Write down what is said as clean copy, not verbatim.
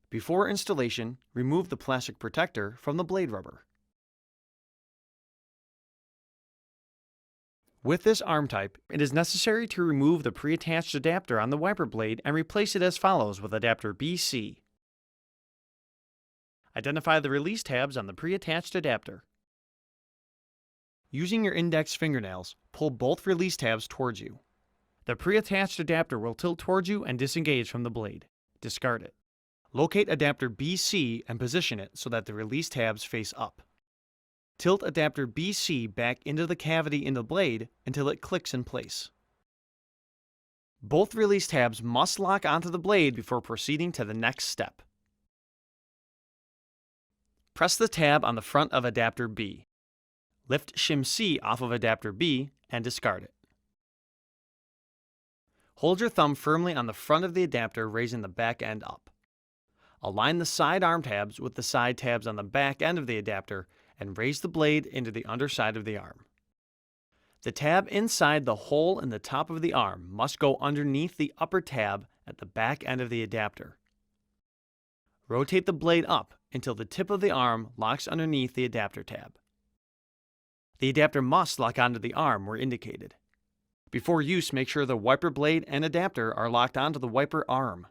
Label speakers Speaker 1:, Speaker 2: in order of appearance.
Speaker 1: Before installation, remove the plastic protector from the blade rubber. With this arm type, it is necessary to remove the pre-attached adapter on the wiper blade and replace it as follows with adapter BC. Identify the release tabs on the pre-attached adapter. Using your index fingernails, pull both release tabs towards you. The pre-attached adapter will tilt towards you and disengage from the blade. Discard it. Locate adapter BC and position it so that the release tabs face up. Tilt adapter BC back into the cavity in the blade until it clicks in place. Both release tabs must lock onto the blade before proceeding to the next step. Press the tab on the front of adapter B. Lift shim C off of adapter B and discard it. Hold your thumb firmly on the front of the adapter, raising the back end up. Align the side arm tabs with the side tabs on the back end of the adapter and raise the blade into the underside of the arm. The tab inside the hole in the top of the arm must go underneath the upper tab at the back end of the adapter. Rotate the blade up until the tip of the arm locks underneath the adapter tab. The adapter must lock onto the arm where indicated. Before use, make sure the wiper blade and adapter are locked onto the wiper arm.